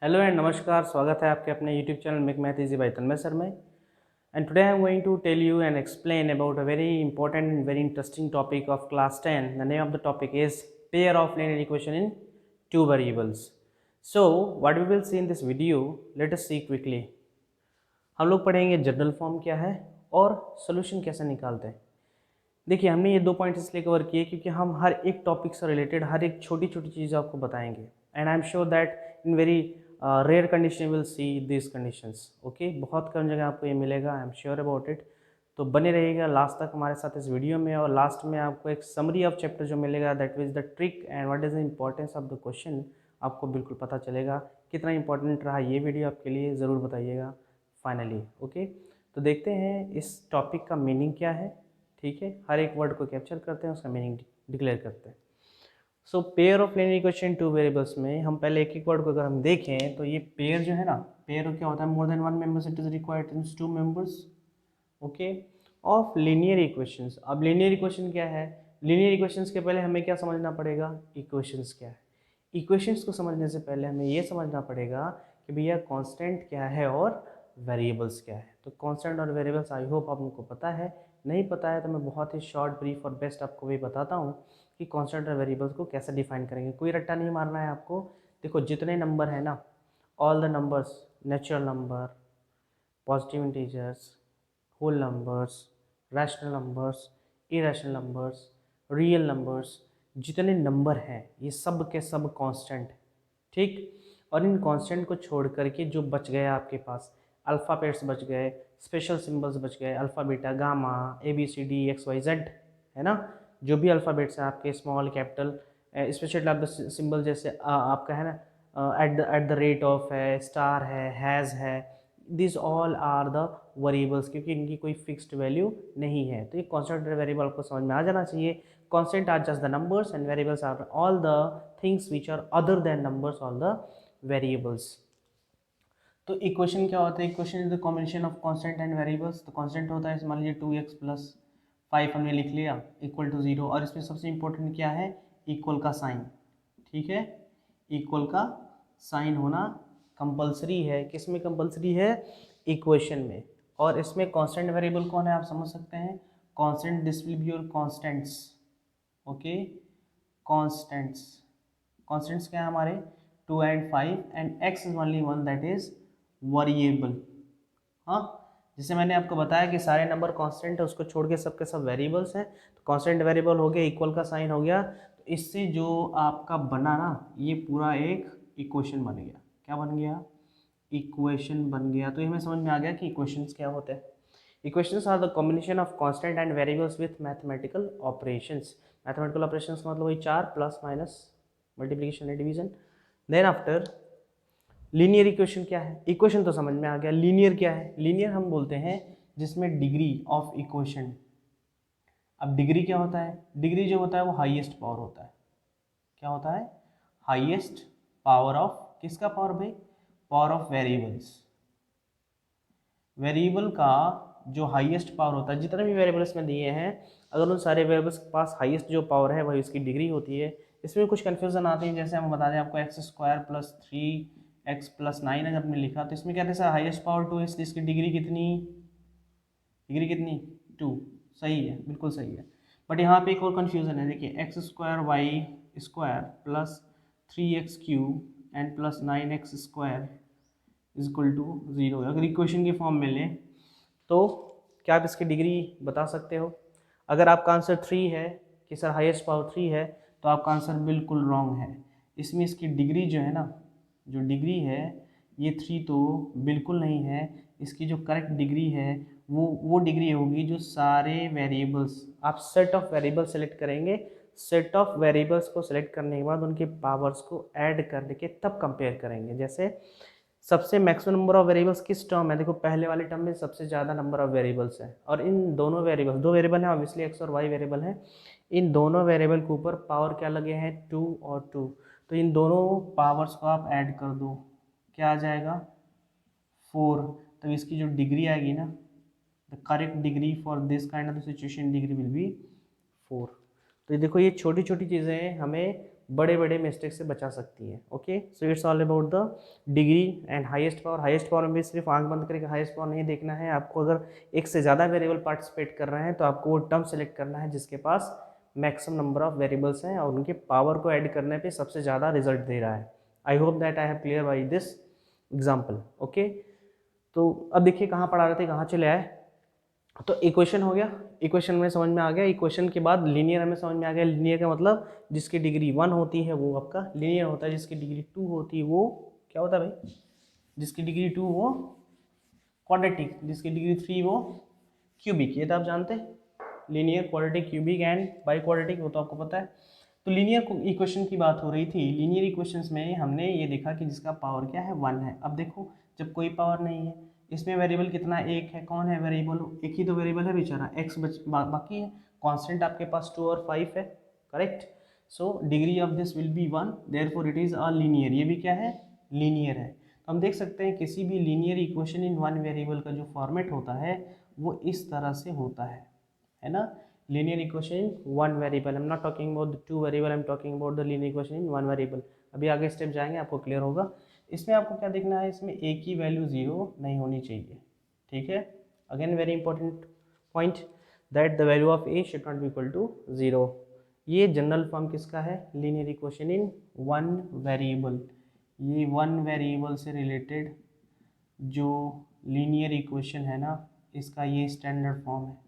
Hello and नमस्कार, स्वागत है आपके अपने YouTube channel make math easy by Tanmay sir में। And today I am going to tell you and explain about a very important and very interesting topic of class 10. The name of the topic is pair of linear equation in two variables. So what we will see in this video, let us see quickly. हम लोग पढ़ेंगे general form क्या है और solution कैसे निकालते हैं. देखिए, हमने ये 2 पॉइंट्स इसलिए कवर किए क्योंकि हम हर एक टॉपिक से रिलेटेड हर एक छोटी छोटी चीज़ आपको बताएंगे. And I am sure that in very rare condition will see this conditions. Okay, बहुत कम जगह आपको ये मिलेगा, I am sure about it. तो बने रहिएगा लास्ट तक हमारे साथ इस वीडियो में. और लास्ट में आपको एक समरी ऑफ चैप्टर जो मिलेगा, that is the trick and what is the importance of the question, आपको बिल्कुल पता चलेगा. कितना इंपॉर्टेंट रहा ये वीडियो आपके लिए, ज़रूर बताइएगा फाइनली. ओके, तो देखते हैं इस टॉपिक का मीनिंग क्या है. ठीक है, हर एक वर्ड को कैप्चर करते हैं, उसका मीनिंग डिक्लेयर करते हैं. So pair of linear equation two variables में हम पहले एक एक वर्ड को अगर हम देखें तो ये पेयर जो है ना, पेयर क्या होता है, more than one members it is required in two members. Okay, of linear equations. अब लिनियर इक्वेशन क्या है, लिनियर इक्वेशंस के पहले हमें क्या समझना पड़ेगा, इक्वेशंस क्या है. इक्वेशंस को समझने से पहले हमें ये समझना पड़ेगा कि भैया कांस्टेंट क्या है और वेरिएबल्स क्या है. तो कांस्टेंट और वेरिएबल्स आई होप आपको पता है. नहीं पता है तो मैं बहुत ही शॉर्ट ब्रीफ और बेस्ट आपको भी बताता हूँ कि कांस्टेंट और वेरिएबल्स को कैसे डिफाइन करेंगे. कोई रट्टा नहीं मारना है आपको. देखो, जितने नंबर है ना, all the numbers, natural number, positive integers, whole numbers, rational numbers, irrational numbers, real numbers, जितने नंबर हैं ये सब के सब कांस्टेंट. ठीक, और इन कांस्टेंट को छोड़ करके जो बच गए आपके पास, अल्फ़ाबेट्स बच गए, स्पेशल सिंबल्स बच गए, alpha beta gamma ABCD XYZ, है ना. जो भी अल्फ़ाबेट्स हैं आपके, स्मॉल कैपिटल, स्पेशल आप सिंबल जैसे आपका है ना, एट द रेट ऑफ है, स्टार है, हैज़ है, this all are the variables, क्योंकि इनकी कोई फिक्स्ड वैल्यू नहीं है. तो ये कांस्टेंट वेरिएबल आपको समझ में आ जाना चाहिए. Constant are just the numbers and variables are all the things which are other than numbers, all the variables. तो इक्वेशन क्या होता है, equation is the combination of constant and variables. तो कांस्टेंट होता है, मान लीजिए 2x + 5 हमने लिख लिया इक्वल टू 0. और इसमें सबसे इंपॉर्टेंट क्या है, इक्वल का साइन. ठीक है, इक्वल का साइन होना कंपलसरी है. किस में कंपलसरी है, इक्वेशन में. और इसमें कांस्टेंट वेरिएबल कौन है आप समझ सकते हैं, constant, this will be your constants. Okay, constants. Constants क्या है हमारे, 2 and 5 and x is only one, that is variable. हाँ, जैसे मैंने आपको बताया कि सारे नंबर कांस्टेंट है, उसको छोड़ के सबके सब वेरिएबल्स हैं. तो कांस्टेंट वेरिएबल हो गया, इक्वल का साइन हो गया. तो इससे जो आपका बना ना, ये पूरा एक इक्वेशन बन गया. क्या बन गया, इक्वेशन बन गया. तो ये हमें समझ में आ गया कि इक्वेशंस क्या होते हैं. Equations are the combination of constant and variables with mathematical operations. Mathematical operations का मतलब वही 4 plus minus multiplication and division. Then after linear equation क्या है, इक्वेशन तो समझ में आ गया. लीनियर क्या है, लीनियर हम बोलते हैं जिसमें डिग्री ऑफ इक्वेशन. अब डिग्री क्या होता है, डिग्री जो होता है वो हाईएस्ट पावर होता है. क्या होता है, हाईएस्ट पावर ऑफ, किसका पावर भाई, पावर ऑफ वेरिएबल्स. वेरिएबल का जो हाईएस्ट पावर होता है, जितने भी वेरिएबल्स में दिए हैं, अगर उन सारे वेरिएबल्स के पास हाईएस्ट जो पावर है वही उसकी डिग्री होती है. इसमें कुछ कन्फ्यूजन आते हैं, जैसे हम बता दें आपको x² + 3x + 9 है हमने लिखा, तो इसमें कहते हैं सर हाईएस्ट पावर 2 है, इसलिए इसकी डिग्री कितनी, डिग्री कितनी, 2. सही है, बिल्कुल सही है. बट यहाँ पे एक और कन्फ्यूजन है. देखिए, x² y² + 3x³ and + 9x² is equal to 0. अगर इक्वेशन की फॉर्म में लें तो क्या आप इसकी डिग्री बता सकते हो. अगर आपका आंसर 3 है कि सर हाईएस्ट पावर 3 है, तो आपका आंसर बिल्कुल रॉन्ग है. इसमें इसकी डिग्री जो है ना, जो डिग्री है ये 3 तो बिल्कुल नहीं है. इसकी जो करेक्ट डिग्री है वो डिग्री होगी जो सारे वेरिएबल्स, आप सेट ऑफ वेरिएबल्स सेलेक्ट करेंगे. सेट ऑफ वेरिएबल्स को सेलेक्ट करने के बाद उनके पावर्स को ऐड करके तब कंपेयर करेंगे. जैसे सबसे मैक्सिमम नंबर ऑफ वेरिएबल्स किस टर्म है, देखो पहले वाले टर्म में सबसे ज़्यादा नंबर ऑफ वेरिएबल्स है, और इन दोनों वेरिएबल्स, दो वेरिएबल हैं ऑब्वियसली, एक्स और वाई वेरिएबल हैं. इन दोनों वेरिएबल के ऊपर पावर क्या लगे हैं, 2 और 2. तो इन दोनों पावर्स को आप ऐड कर दो, क्या आ जाएगा, 4. तो इसकी जो डिग्री आएगी ना, the correct degree for this kind of situation degree will be 4. तो ये देखो, ये छोटी छोटी चीज़ें हमें बड़े बड़े मिस्टेक से बचा सकती है। Okay, so it's all about the degree and highest power. Highest power में भी सिर्फ आंख बंद करके हाईएस्ट पावर नहीं देखना है आपको। अगर एक से ज़्यादा वेरिएबल पार्टिसिपेट कर रहे हैं तो आपको वो टर्म सेलेक्ट करना है जिसके पास मैक्सिमम नंबर ऑफ वेरिएबल्स हैं और उनके पावर को ऐड करने पे सबसे ज़्यादा रिजल्ट दे रहा है। आई hope that I have clear by this example. Okay, तो अब देखिए कहाँ पढ़ा रहे थे, कहाँ चले आए। तो इक्वेशन हो गया, इक्वेशन में समझ में आ गया। इक्वेशन के बाद लीनियर हमें समझ में आ गया। लीनियर का मतलब जिसकी डिग्री 1 होती है वो आपका लीनियर होता है, जिसकी डिग्री 2 होती है वो क्या होता है भाई, जिसकी डिग्री 2 वो क्वाड्रेटिक, जिसकी डिग्री 3 वो क्यूबिक। ये तो आप जानते हैं, linear, quadratic, cubic and by quadratic, वो तो आपको पता है। तो लीनियर इक्वेशन की बात हो रही थी। लीनियर इक्वेशंस में हमने ये देखा कि जिसका पावर क्या है 1 है। अब देखो जब कोई पावर नहीं है, इसमें वेरिएबल कितना, एक है। कौन है वेरिएबल, एक ही तो वेरिएबल है बेचारा, एक्स बाकी है। कांस्टेंट आपके पास 2 और 5 है, correct. So degree of this will be 1, therefore it is a linear. ये भी क्या है, लीनियर है। तो हम देख सकते हैं किसी भी linear equation in one variable का जो फॉर्मेट होता है वो इस तरह से होता है ना। linear equation in one variable, I'm not talking about the two variable, I'm talking about the linear equation in one variable। अभी आगे स्टेप जाएंगे आपको क्लियर होगा। इसमें आपको क्या देखना है, इसमें a की वैल्यू 0 नहीं होनी चाहिए, ठीक है। Again very important point that the value of a should not be equal to 0। ये जनरल फॉर्म किसका है, linear equation in one variable. ये वन वेरिएबल से रिलेटेड जो लीनियर इक्वेशन है ना, इसका ये स्टैंडर्ड फॉर्म है।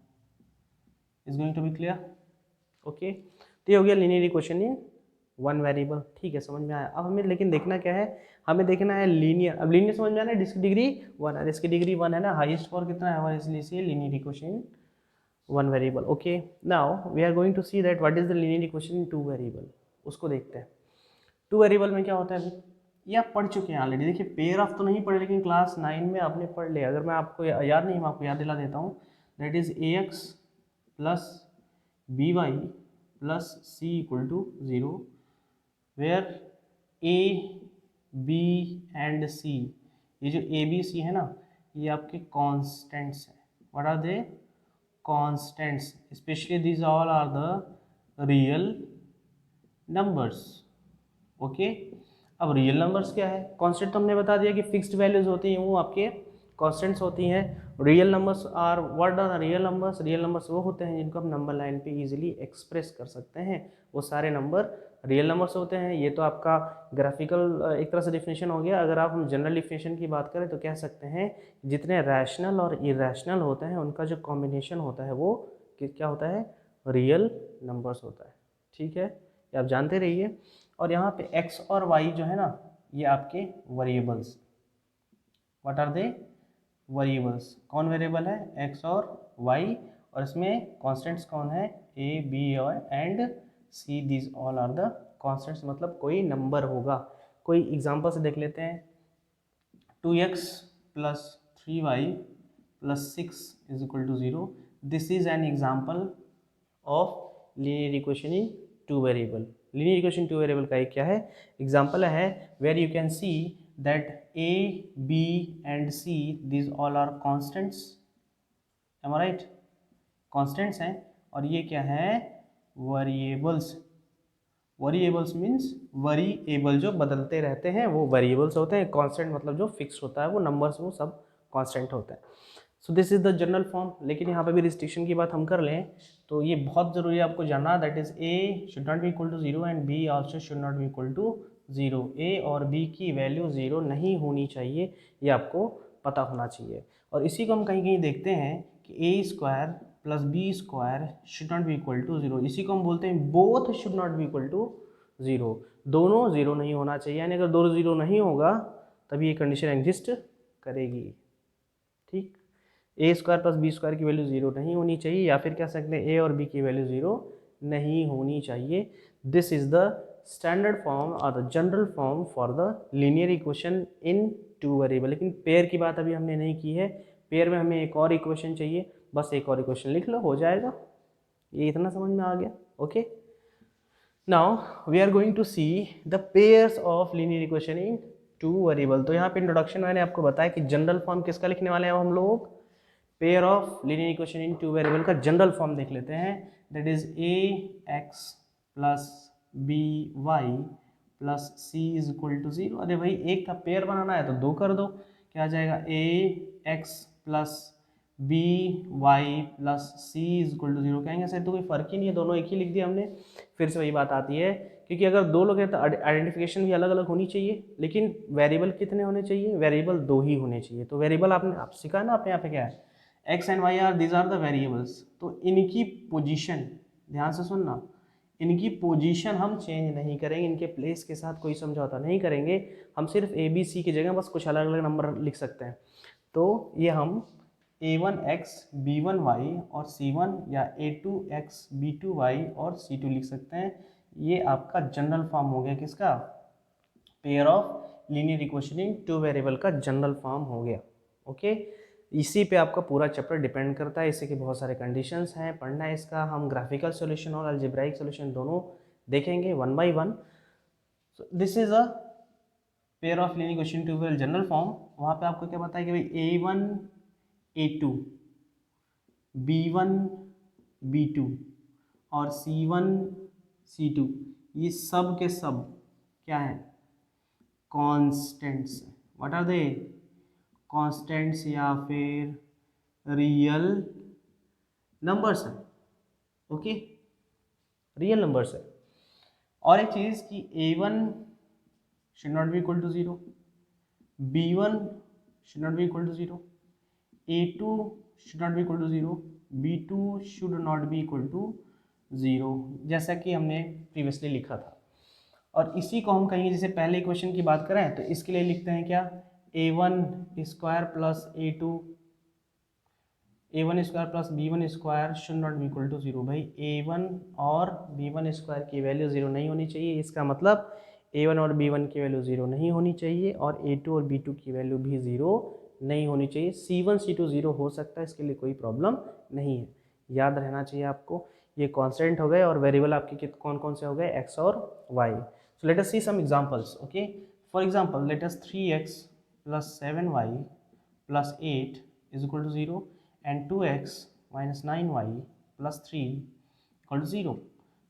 Is going to be clear, okay. तो ये हो गया linear equation in one variable, ठीक है, समझ में आया। अब हमें लेकिन देखना क्या है, हमें देखना है लीनियर। अब लीनियर समझ में आना है, जिसकी डिग्री 1 है, इसकी डिग्री 1 है ना, हाईएस्ट पावर कितना है हमारे, इसलिए इसे linear equation in one variable. Okay, now we are going to see that what is the linear equation in two variable. उसको देखते हैं। टू वेरिएबल में क्या होता है अभी, ये आप पढ़ चुके हैं ऑलरेडी। देखिए पेयर ऑफ तो नहीं पढ़े, लेकिन क्लास 9 में आपने पढ़ लिया। अगर मैं आपको याद नहीं, मैं आपको याद दिला देता हूँ। That is ax plus by plus c equal to 0, where a b and c, ये जो a b c है ना, ये आपके कॉन्स्टेंट्स हैं। What are they, constants. Specially this all are the real numbers, okay. अब रियल नंबर्स क्या है, कांस्टेंट तो हमने बता दिया कि फिक्स्ड वैल्यूज होती हैं, वो आपके कांस्टेंट्स होती हैं। Real numbers are, what are real numbers, real numbers वो होते हैं जिनको हम नंबर लाइन पे इजीली एक्सप्रेस कर सकते हैं, वो सारे नंबर रियल नंबर्स होते हैं। ये तो आपका ग्राफिकल एक तरह से डिफिनेशन हो गया। अगर आप हम जनरल डिफिनेशन की बात करें तो कह सकते हैं जितने रैशनल और इरेशनल होते हैं उनका जो कॉम्बिनेशन होता है वो क्या होता है, रियल नंबर्स होता है, ठीक है, ये आप जानते रहिए। और यहाँ पे x और y जो है ना, ये आपके variables, what are they, variables. कौन वेरिएबल है, x और y, और इसमें कॉन्स्टेंट्स कौन है, a b और and c, these all are the constants, मतलब कोई नंबर होगा। कोई एग्जांपल से देख लेते हैं। 2x plus 3y plus 6 is equal to 0, this is an example of linear equation in two variable. Linear equation two variable का एक क्या है, एग्जाम्पल है, where you can see that a b and c this all are constants, am I right, constants हैं। और ये क्या है, वेरिएबल्स। वेरिएबल्स मीन्स वेरिएबल जो बदलते रहते हैं वो वेरिएबल्स होते हैं। कांस्टेंट मतलब जो फिक्स होता है, वो नंबर्स वो सब कांस्टेंट होते हैं। So this is the general form. लेकिन यहाँ पे भी रिस्ट्रिक्शन की बात हम कर लें तो ये बहुत ज़रूरी है आपको जानना, that is a should not be equal to 0 and b also should not be equal to 0। a और b की वैल्यू 0 नहीं होनी चाहिए, ये आपको पता होना चाहिए। और इसी को हम कहीं कहीं देखते हैं कि a square plus b square should not be equal to 0। इसी को हम बोलते हैं both should not be equal to 0, दोनों 0 नहीं होना चाहिए। यानी अगर दोनों 0 नहीं होगा तभी ये कंडीशन एग्जिस्ट करेगी, ठीक। ए स्क्वायर प्लस बी स्क्वायर की वैल्यू 0 नहीं होनी चाहिए, या फिर कह सकते हैं ए और बी की वैल्यू 0 नहीं होनी चाहिए। This is the standard form और the general form for the linear equation in two variable. लेकिन पेयर की बात अभी हमने नहीं की है। पेयर में हमें एक और इक्वेशन चाहिए, बस एक और इक्वेशन लिख लो, हो जाएगा। ये इतना समझ में आ गया, okay. Now we are going to see the pairs of linear equation in two variable. तो यहाँ पे इंट्रोडक्शन मैंने आपको बताया कि जनरल फॉर्म किसका लिखने वाले हैं हम लोग, pair of linear equation in two variable का जनरल फॉर्म देख लेते हैं। That is ax plus b y plus c is equal to 0। अरे भाई एक का पेयर बनाना है तो 2 कर दो, क्या आ जाएगा a x plus b y plus c is equal to 0। कहेंगे सर तो कोई फ़र्क ही नहीं है, दोनों एक ही लिख दिया हमने। फिर से वही बात आती है, क्योंकि अगर दो लोग हैं तो आइडेंटिफिकेशन भी अलग अलग होनी चाहिए, लेकिन वेरिएबल कितने होने चाहिए? वेरिएबल 2 ही होने चाहिए। तो वेरिएबल आपने आप सीखा ना अपने यहाँ पे क्या है, x and y are these are the variables. तो इनकी पोजीशन ध्यान से सुनना, इनकी पोजीशन हम चेंज नहीं करेंगे, इनके प्लेस के साथ कोई समझौता नहीं करेंगे, हम सिर्फ ए बी सी की जगह बस कुछ अलग अलग नंबर लिख सकते हैं। तो ये हम a1x b1y और c1 या a2x b2y और c2 लिख सकते हैं। ये आपका जनरल फॉर्म हो गया किसका? Pair of linear equation in two variable का जनरल फॉर्म हो गया। ओके, इसी पे आपका पूरा चैप्टर डिपेंड करता है। इसी के बहुत सारे कंडीशंस हैं, पढ़ना है इसका। हम ग्राफिकल सॉल्यूशन और अलजेब्राइक सॉल्यूशन दोनों देखेंगे one by one. This is a pair of linear equation two variable general form. वहाँ पे आपको क्या बताया कि भाई a1 a2 b1 b2 और c1 c2 ये सब के सब क्या है? Constants. What are they? Constants या फिर रियल नंबर्स है। ओके, रियल नंबर्स है। और एक चीज़ कि a1 should not be equal to 0, b1 should not be equal to 0, a2 should not be equal to 0, b2 should not be equal to 0, जैसा कि हमने प्रीवियसली लिखा था। और इसी को हम कहेंगे, जैसे पहले इक्वेशन की बात करें तो इसके लिए लिखते हैं क्या? a1 square plus a1 square plus b1 square should not be equal to 0। भाई a1 और b1 स्क्वायर की वैल्यू 0 नहीं होनी चाहिए। इसका मतलब a1 और b1 की वैल्यू 0 नहीं होनी चाहिए और a2 और b2 की वैल्यू भी 0 नहीं होनी चाहिए। c1 c2 0 हो सकता है, इसके लिए कोई प्रॉब्लम नहीं है। याद रहना चाहिए आपको। ये कॉन्स्टेंट हो गए और वेरिएबल आपके कौन कौन से हो गए? x और y। So let us see some examples. Okay, for example let us 3x plus 7y plus 8 is equal to 0 and 2x minus 9y plus 3 equal to 0.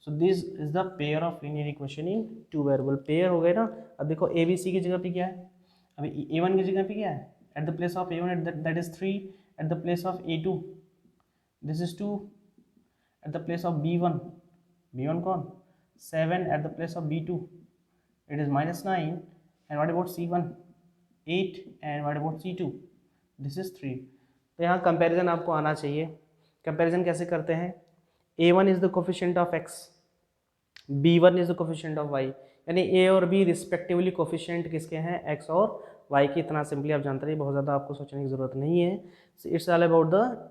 So this is the pair of linear equation in two variable. pair हो गए ना। अब देखो a b c की जगह पे क्या है? अभी a1 की जगह पे क्या है? at the place of a1 that is 3, at the place of a2 this is 2, at the place of b1 कौन? 7, at the place of b2 it is minus 9, and what about c1? 8, and what about c2? this is 3. तो यहाँ comparison आपको आना चाहिए। Comparison कैसे करते हैं? a1 is the coefficient of x, b1 is the coefficient of y, यानी a और b रिस्पेक्टिवली कोफिशिएंट किसके हैं? x और y की। इतना सिंपली आप जानते रहिए, बहुत ज़्यादा आपको सोचने की ज़रूरत नहीं है। It's all about the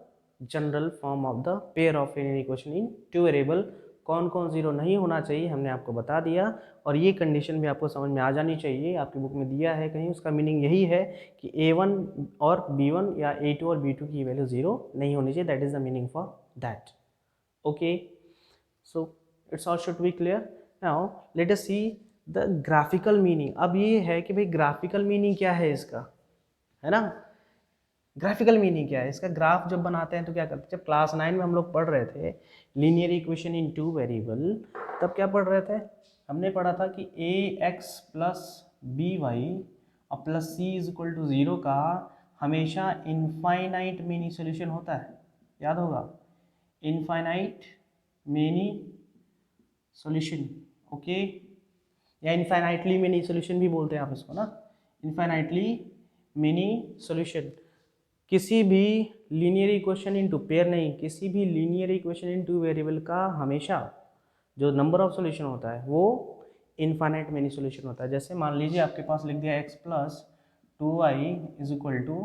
general form of the pair of linear equation in two variable. कौन कौन 0 नहीं होना चाहिए हमने आपको बता दिया, और ये कंडीशन भी आपको समझ में आ जानी चाहिए। आपकी बुक में दिया है कहीं, उसका मीनिंग यही है कि a1 और b1 या a2 और b2 की वैल्यू 0 नहीं होनी चाहिए। That is the meaning for that. Okay, so it's all should be clear. Now let us see the graphical meaning. अब ये है कि भाई ग्राफिकल मीनिंग क्या है इसका, है ना? ग्राफिकल मीनिंग क्या है इसका? ग्राफ जब बनाते हैं तो क्या करते हैं? जब क्लास 9 में हम लोग पढ़ रहे थे linear equation in two variable, तब क्या पढ़ रहे थे? हमने पढ़ा था कि ax प्लस बी वाई और plus c is equal to 0 का हमेशा इनफाइनाइट मेनी सोल्यूशन होता है। याद होगा, इनफाइनाइट मेनी सोल्यूशन। ओके, या इनफाइनाइटली मेनी सोल्यूशन भी बोलते हैं आप इसको ना, इनफाइनाइटली मेनी सोल्यूशन। किसी भी linear equation in two, pair नहीं, किसी भी linear equation in two variable का हमेशा जो नंबर ऑफ सोल्यूशन होता है वो इनफाइनाइट मेनी सोल्यूशन होता है। जैसे मान लीजिए आपके पास लिख दिया x plus 2y is equal to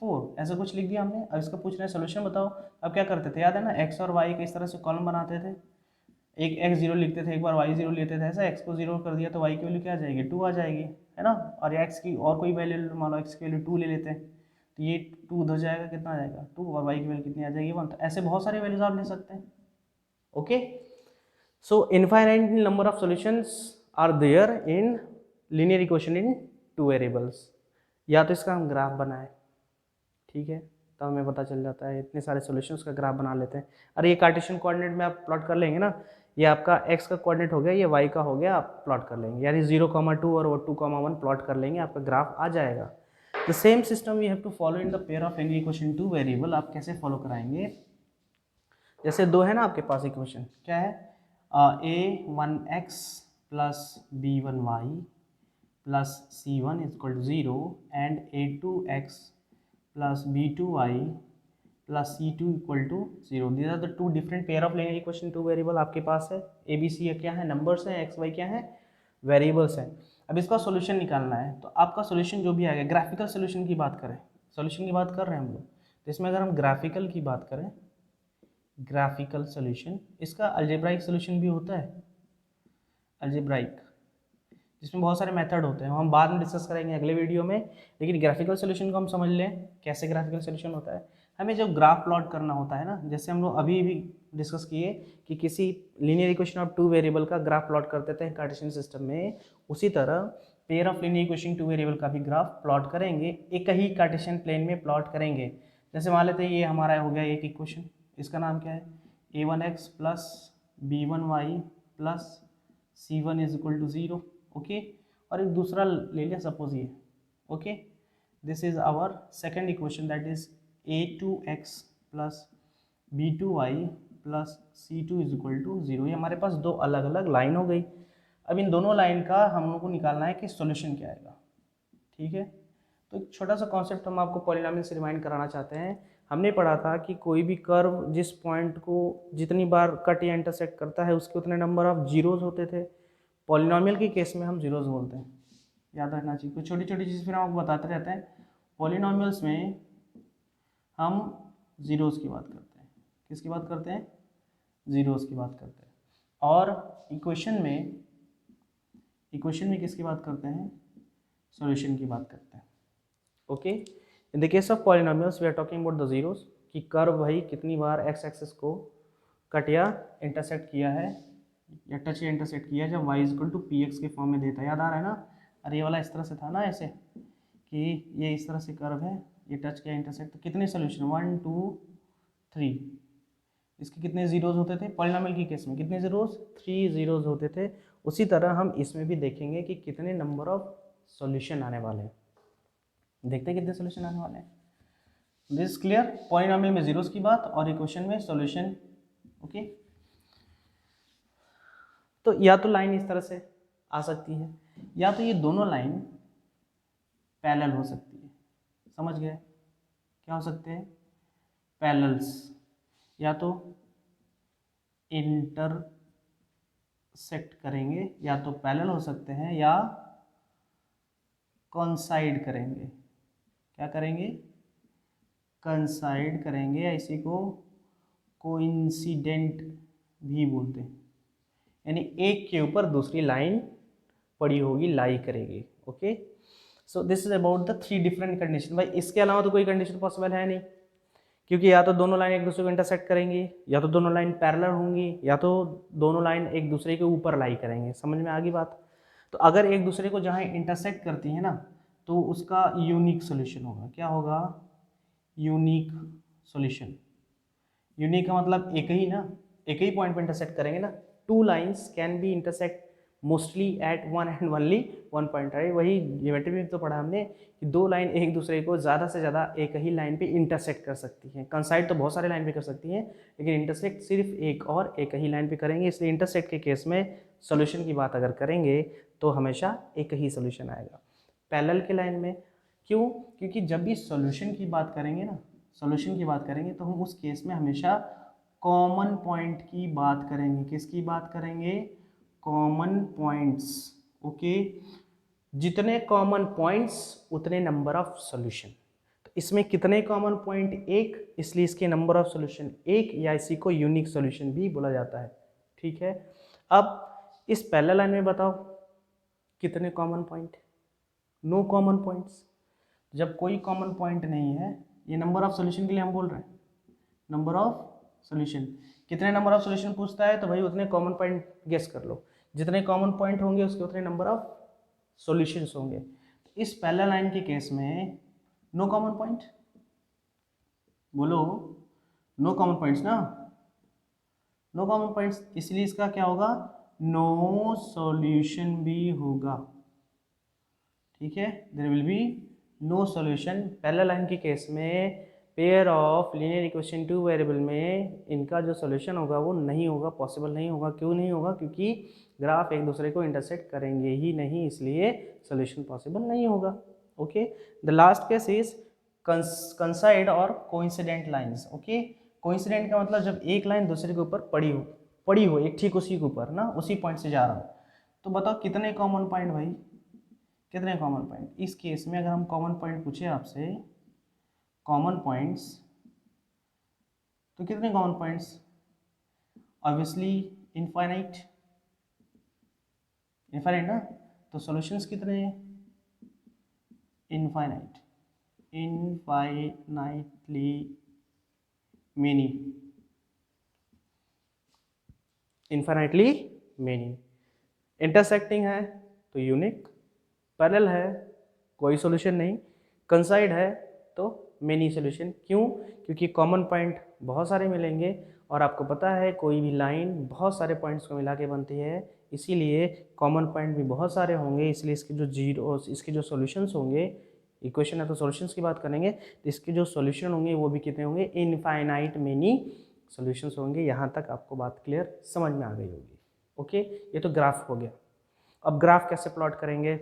4, ऐसा कुछ लिख दिया हमने। अब इसका पूछ रहे हैं सोल्यूशन बताओ। अब क्या करते थे? याद है ना, x और y किस तरह से कॉलम बनाते थे? एक x 0 लिखते थे, एक बार y 0 लेते थे। ऐसा x को 0 कर दिया तो y की वैल्यू क्या आ जाएगी? 2 आ जाएगी, है ना? और x की और कोई वैल्यू, मान लो x की वैल्यू 2 ले लेते हैं तो ये 2 उधर जाएगा, कितना आ जाएगा? 2, और y की वैल्यू कितनी आ जाएगी? 1। तो ऐसे बहुत सारे वैल्यूज आप ले सकते हैं। Okay, so infinite number of solutions are there in linear equation in two variables. या तो इसका हम ग्राफ बनाए, ठीक है, तो हमें पता चल जाता है। इतने सारे सॉल्यूशंस का ग्राफ बना लेते हैं। अरे ये कार्टेशियन कोऑर्डिनेट में आप प्लॉट कर लेंगे ना, ये आपका x का कोऑर्डिनेट हो गया, ये y का हो गया, आप प्लॉट कर लेंगे, यानी 0,2 और 2,1 प्लॉट कर लेंगे, आपका ग्राफ आ जाएगा। The same system we have to follow in the pair of any equation two variable. आप कैसे फॉलो कराएंगे, जैसे दो है ना आपके पास इक्वेशन, क्या है, a1x plus b1y plus c1 is equal to 0 and a2x plus b2y plus c2 equal to 0। These are the two different pair of linear equation two variable आपके पास है। ए बी सी क्या है, numbers हैं, x Y क्या है, variables हैं। अब इसका सॉल्यूशन निकालना है, तो आपका सॉल्यूशन जो भी आएगा, ग्राफिकल सॉल्यूशन की बात करें, सॉल्यूशन की बात कर रहे हैं हम लोग, तो इसमें अगर हम ग्राफिकल की बात करें, ग्राफिकल सॉल्यूशन, इसका अलजेब्राइक सॉल्यूशन भी होता है, अलजेब्राइक, जिसमें बहुत सारे मेथड होते हैं, हम बाद में डिस्कस करेंगे अगले वीडियो में। लेकिन ग्राफिकल सॉल्यूशन को हम समझ लें, कैसे ग्राफिकल सॉल्यूशन होता है। हमें जब ग्राफ प्लॉट करना होता है ना, जैसे हम लोग अभी भी डिस्कस किए कि किसी linear equation of to variable का ग्राफ प्लॉट करते थे कार्टेशियन सिस्टम में, उसी तरह pair of linear equation two variable का भी ग्राफ प्लॉट करेंगे, एक ही कार्टेशियन प्लेन में प्लॉट करेंगे। जैसे मान लेते हैं ये हमारा हो गया एक इक्वेशन, इसका नाम क्या है, a1x plus b1y plus c1 is equal to 0, okay. और एक दूसरा ले लिया सपोज ये, okay, this is our second equation, that is a2x plus b2y plus c2 is equal to 0। ये हमारे पास दो अलग अलग लाइन हो गई। अब इन दोनों लाइन का हम लोग को निकालना है कि सॉल्यूशन क्या आएगा, ठीक है। तो एक छोटा सा कॉन्सेप्ट हम आपको पॉलिनॉमियल से रिमाइंड कराना चाहते हैं। हमने पढ़ा था कि कोई भी कर्व जिस पॉइंट को जितनी बार कट या इंटरसेक्ट करता है, उसके उतने नंबर ऑफ जीरोज होते थे। पॉलिनॉमियल के केस में हम जीरोज बोलते हैं, याद रखना चाहिए। कुछ छोटी छोटी चीज़ फिर हम आपको बताते रहते हैं। पॉलिनॉमियल्स में हम जीरोज़ की बात करते हैं, किसकी बात करते हैं, जीरोज़ की बात करते हैं। और इक्वेशन में किसकी बात करते हैं, सॉल्यूशन की बात करते हैं, okay. In the case of polynomials we are talking about the zeros, कि कर्व भाई कितनी बार एक्स एक्सिस को कट या इंटरसेक्ट किया है, या टच या इंटरसेक्ट किया, जब y equal to p x के फॉर्म में देता है, याद आ रहा है ना। अरे ये वाला इस तरह से था ना, ऐसे कि ये इस तरह से कर्व है, ये टच किया इंटरसेक्ट, तो कितने सोल्यूशन, 1 2 3, इसके कितने जीरोज होते थे, पॉलिनॉमियल की केस में कितने जीरोज, 3 जीरोज होते थे। उसी तरह हम इसमें भी देखेंगे कि कितने नंबर ऑफ सॉल्यूशन आने वाले हैं, देखते हैं कितने सॉल्यूशन आने वाले हैं। दिस क्लियर, पॉलिनॉमियल में जीरोज की बात और इक्वेशन में सॉल्यूशन, ओके। तो या तो लाइन इस तरह से आ सकती है, या तो ये दोनों लाइन पैरेलल हो सकती है, समझ गए, क्या हो सकते हैं, पैरेलल्स, या तो इंटरसेक्ट करेंगे, या तो पैरेलल हो सकते हैं, या कॉन्साइड करेंगे, क्या करेंगे, कंसाइड करेंगे, या इसी को कोइंसिडेंट भी बोलते हैं, यानी एक के ऊपर दूसरी लाइन पड़ी होगी, लाई करेगी, okay. So this is about the 3 different condition. भाई इसके अलावा तो कोई कंडीशन पॉसिबल है नहीं, क्योंकि या तो दोनों लाइन एक दूसरे को इंटरसेक्ट करेंगी, या तो दोनों लाइन पैरेलल होंगी, या तो दोनों लाइन एक दूसरे के ऊपर लाई करेंगे। समझ में आ गई बात। तो अगर एक दूसरे को जहाँ इंटरसेक्ट करती है ना, तो उसका यूनिक सोल्यूशन होगा, क्या होगा, यूनिक सोल्यूशन। यूनिक का मतलब एक ही ना, एक ही पॉइंट पे इंटरसेक्ट करेंगे ना। Two lines can be intersect mostly eight one and only one point, है वही ज्योमेट्री में तो पढ़ा हमने कि दो लाइन एक दूसरे को ज़्यादा से ज़्यादा एक ही लाइन पे इंटरसेक्ट कर सकती हैं। कंसाइड तो बहुत सारे लाइन पे कर सकती हैं, लेकिन इंटरसेक्ट सिर्फ एक और एक ही लाइन पे करेंगे। इसलिए इंटरसेक्ट के केस में सोल्यूशन की बात अगर करेंगे तो हमेशा एक ही सोल्यूशन आएगा। पैरेलल के लाइन में क्यों, क्योंकि जब भी सोल्यूशन की बात करेंगे ना, सोल्यूशन की बात करेंगे तो हम उस केस में हमेशा कॉमन पॉइंट की बात करेंगे। किसकी बात करेंगे, कॉमन पॉइंट्स, ओके। जितने कॉमन पॉइंट्स उतने नंबर ऑफ सॉल्यूशन। तो इसमें कितने कॉमन पॉइंट, एक, इसलिए इसके नंबर ऑफ सॉल्यूशन एक, या इसी को यूनिक सॉल्यूशन भी बोला जाता है, ठीक है। अब इस पैरेलल लाइन में बताओ कितने common point, no common points. जब कोई कॉमन पॉइंट नहीं है, ये नंबर ऑफ सॉल्यूशन के लिए हम बोल रहे हैं, नंबर ऑफ सॉल्यूशन, कितने नंबर ऑफ सॉल्यूशन पूछता है तो भाई उतने कॉमन पॉइंट गेस कर लो, जितने कॉमन पॉइंट होंगे उसके उतने नंबर ऑफ सॉल्यूशंस होंगे। तो इस पैरेलल लाइन के केस में नो कॉमन पॉइंट, बोलो नो कॉमन पॉइंट्स ना, नो कॉमन पॉइंट्स, इसलिए इसका क्या होगा, नो सॉल्यूशन भी होगा, ठीक है, there will be no solution. Parallel line के केस में pair of linear equation two variable में इनका जो सॉल्यूशन होगा वो नहीं होगा, पॉसिबल नहीं होगा। क्यों नहीं होगा? क्योंकि ग्राफ एक दूसरे को इंटरसेक्ट करेंगे ही नहीं, इसलिए सॉल्यूशन पॉसिबल नहीं होगा। Okay, the last case is कंसाइड और कोइंसिडेंट लाइंस। ओके, कोइंसिडेंट का मतलब जब एक लाइन दूसरे के ऊपर पड़ी हो एक ठीक उसी के ऊपर ना, उसी पॉइंट से जा रहा हो। तो बताओ कितने कॉमन पॉइंट भाई, कितने कॉमन पॉइंट? इस केस में अगर हम कॉमन पॉइंट पूछे आपसे, कॉमन पॉइंट्स, तो कितने common points? Obviously infinite, infinite ना, तो सॉल्यूशंस कितने हैं? Infinite, infinitely many, infinitely many. Intersecting है तो यूनिक, पैरेलल है कोई सॉल्यूशन नहीं, कंसाइड है तो मेनी सॉल्यूशन। क्यों? क्योंकि कॉमन पॉइंट बहुत सारे मिलेंगे और आपको पता है कोई भी लाइन बहुत सारे पॉइंट्स को मिला के बनती है, इसीलिए कॉमन पॉइंट भी बहुत सारे होंगे, इसलिए इसके जो सॉल्यूशंस होंगे, इक्वेशन है तो सॉल्यूशंस की बात करेंगे, तो इसके जो सॉल्यूशन होंगे वो भी कितने होंगे? इनफाइनाइट मेनी सॉल्यूशंस होंगे। यहाँ तक आपको बात क्लियर समझ में आ गई होगी। ओके, ये तो ग्राफ हो गया। अब ग्राफ कैसे प्लॉट करेंगे?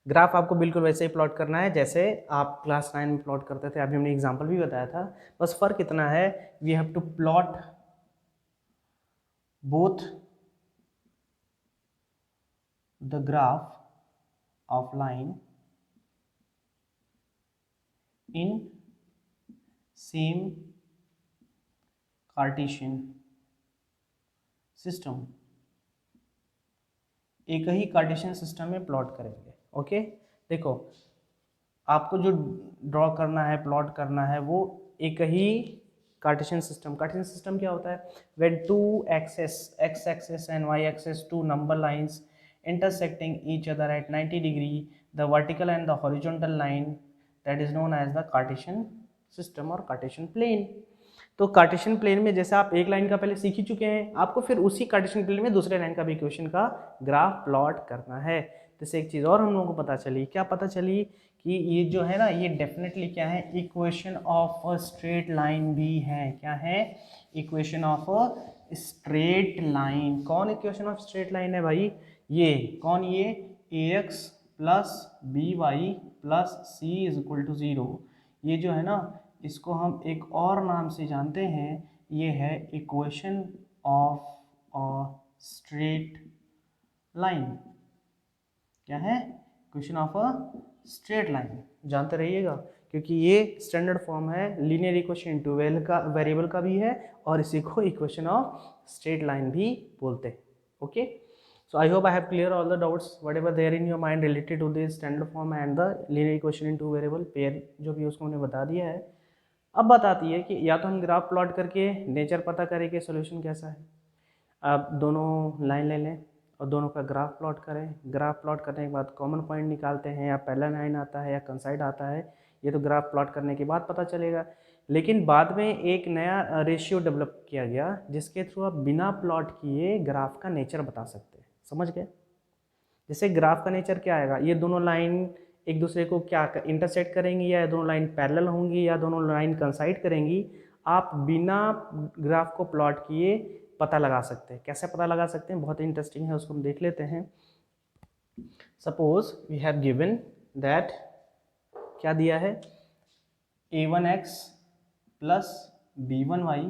ग्राफ आपको बिल्कुल वैसे ही प्लॉट करना है जैसे आप क्लास 9 में प्लॉट करते थे, अभी हमने एग्जांपल भी बताया था। बस फर्क इतना है, we have to plot both the graph of line in same Cartesian system, एक ही कार्टेशियन सिस्टम में प्लॉट करेंगे। ओके, देखो आपको जो ड्रॉ करना है, प्लॉट करना है, वो एक ही कार्टेशियन सिस्टम। कार्टेशियन सिस्टम क्या होता है? When two axes, x axes and y axes, two number lines intersecting each other at 90 degree, the vertical and the horizontal line, that is known as the Cartesian system और Cartesian plane। तो Cartesian plane में जैसे आप एक line का पहले सीख ही चुके हैं, आपको फिर उसी कार्टेशियन प्लेन में दूसरे लाइन का भी इक्वेशन का ग्राफ प्लॉट करना है। जैसे एक चीज़ और हम लोगों को पता चली, क्या पता चली? कि ये जो है ना, ये डेफिनेटली क्या है? Equation of a straight line भी है। क्या है? Equation of a straight line. कौन इक्वेशन ऑफ स्ट्रेट लाइन है भाई? ये कौन? ये ax plus b y plus c is equal to 0। ये जो है ना, इसको हम एक और नाम से जानते हैं, ये है equation of a straight line. क्या है? Equation of a straight line, जानते रहिएगा, क्योंकि ये स्टैंडर्ड फॉर्म है लीनियर इक्वेशन इनटू वेरिएबल का भी है, और इसी को इक्वेशन ऑफ स्ट्रेट लाइन भी बोलते हैं। Okay, so I hope I have clear all the doubts whatever there in your mind related to this standard form and the linear equation in two variable pair, जो भी उसको हमने बता दिया है। अब बताती है कि या तो हम ग्राफ प्लॉट करके नेचर पता करें कि सोल्यूशन कैसा है। अब दोनों लाइन ले लें और दोनों का ग्राफ प्लॉट करें। ग्राफ प्लॉट करने के बाद कॉमन पॉइंट निकालते हैं, या पैरेलल लाइन आता है या कंसाइड आता है, ये तो ग्राफ प्लॉट करने के बाद पता चलेगा। लेकिन बाद में एक नया रेशियो डेवलप किया गया जिसके थ्रू आप बिना प्लॉट किए ग्राफ का नेचर बता सकते हैं। समझ गए? जैसे ग्राफ का नेचर क्या आएगा? ये दोनों लाइन एक दूसरे को क्या इंटरसेक्ट करेंगी, या दोनों लाइन पैरेलल होंगी, या दोनों लाइन कंसाइड करेंगी। आप बिना ग्राफ को प्लॉट किए पता लगा सकते हैं। कैसे पता लगा सकते हैं? बहुत ही इंटरेस्टिंग है, उसको हम देख लेते हैं। Suppose we have given that, क्या दिया है? a1x plus b1y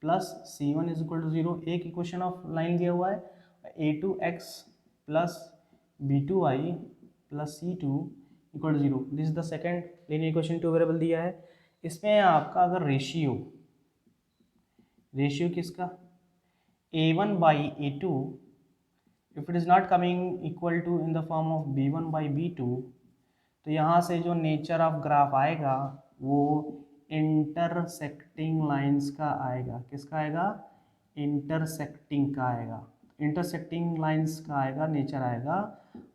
plus c1 is equal to 0, एक इक्वेशन ऑफ लाइन दिया हुआ है। a2x plus b2y plus c2 equal to 0, this is the second linear equation two variable दिया है। इसमें आपका अगर रेशियो किसका? a1 by a2 if it is not coming equal to in the form of b1 by b2, तो यहाँ से जो नेचर ऑफ ग्राफ आएगा वो इंटरसेक्टिंग लाइंस का आएगा। किसका आएगा? इंटरसेक्टिंग का आएगा। इंटरसेक्टिंग लाइंस का आएगा, नेचर आएगा।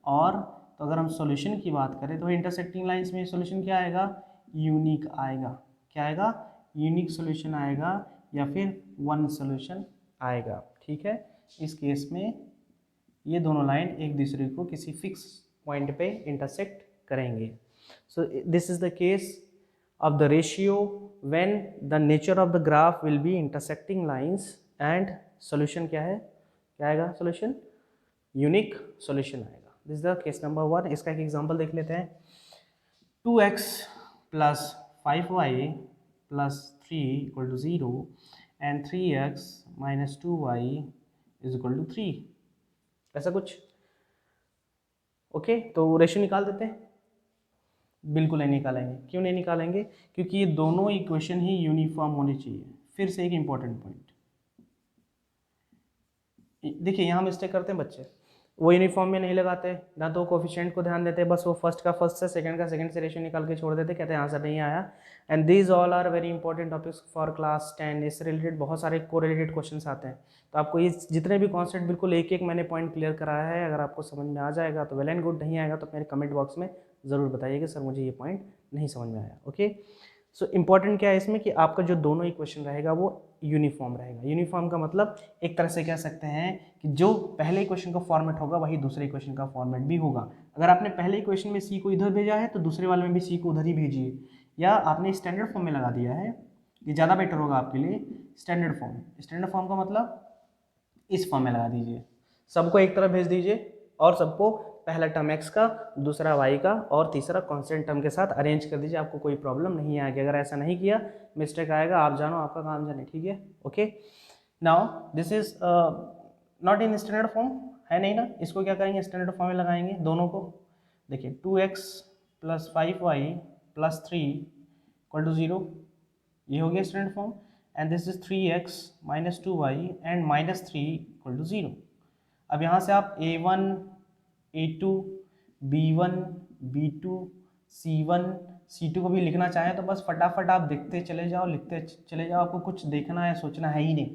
और तो अगर हम सॉल्यूशन की बात करें तो इंटरसेक्टिंग लाइंस में सॉल्यूशन क्या आएगा? यूनिक आएगा। क्या आएगा? यूनिक सॉल्यूशन आएगा। या फिर वन सोल्यूशन आएगा। ठीक है, इस केस में ये दोनों लाइन एक दूसरे को किसी फिक्स पॉइंट पे इंटरसेक्ट करेंगे। So this is the case of the ratio when the nature of the graph will be intersecting lines and solution क्या है, क्या आएगा solution, unique solution आएगा। this is the case number 1। इसका एक example देख लेते हैं। 2x plus 5y plus 3 equal to 0 and 3x minus 2y is equal to 3, ऐसा कुछ। ओके, तो रेशियो निकाल देते हैं। बिल्कुल नहीं निकालेंगे। क्यों नहीं निकालेंगे? क्योंकि ये दोनों इक्वेशन ही यूनिफॉर्म होनी चाहिए। फिर से एक इंपॉर्टेंट पॉइंट, देखिए यहाँ मिस्टेक करते हैं बच्चे, वो यूनिफॉर्म में नहीं लगाते, ना तो कोफिशिएंट को ध्यान देते, बस वो फर्स्ट का फर्स्ट से सेकंड का सेकंड से रेशियो निकाल के छोड़ देते, कहते हैं आंसर नहीं आया। And these all are very important topics for class 10। इससे रिलेटेड बहुत सारे कोरिलेटेड क्वेश्चंस आते हैं, तो आपको ये जितने भी कॉन्सेप्ट बिल्कुल एक एक मैंने पॉइंट क्लियर कराया है, अगर आपको समझ में आ जाएगा तो वेल एंड गुड, नहीं आएगा तो मेरे कमेंट बॉक्स में ज़रूर बताइए कि सर मुझे ये पॉइंट नहीं समझ में आया। ओके, सो इम्पॉर्टेंट क्या है इसमें कि आपका जो दोनों इक्वेशन रहेगा वो यूनिफॉर्म रहेगा। यूनिफॉर्म का मतलब एक तरह से कह सकते हैं कि जो पहले इक्वेशन का फॉर्मेट होगा वही दूसरे इक्वेशन का फॉर्मेट भी होगा। अगर आपने पहले इक्वेशन में सी को इधर भेजा है तो दूसरे वाले में भी सी को उधर ही भेजिए, या आपने स्टैंडर्ड फॉर्म में लगा दिया है, ये ज़्यादा बेटर होगा आपके लिए। स्टैंडर्ड फॉर्म, स्टैंडर्ड फॉर्म का मतलब इस फॉर्म में लगा दीजिए, सबको एक तरफ भेज दीजिए और सबको पहला टर्म x का, दूसरा y का और तीसरा कांस्टेंट टर्म के साथ अरेंज कर दीजिए, आपको कोई प्रॉब्लम नहीं आएगी। अगर ऐसा नहीं किया मिस्टेक आएगा, आप जानो आपका काम जाने। ठीक है, okay. Now this is not in standard form, है नहीं ना, इसको क्या करेंगे, स्टैंडर्ड फॉर्म में लगाएंगे दोनों को। देखिए 2x plus 5y plus 3 equal to 0, ये हो गया standard form. And this is 3x minus 2y and minus 3 equal to 0। अब यहाँ से आप a1 a2 b1 b2 c1 c2 को भी लिखना चाहें तो बस फटाफट आप देखते चले जाओ, लिखते चले जाओ, आपको कुछ देखना है सोचना है ही नहीं।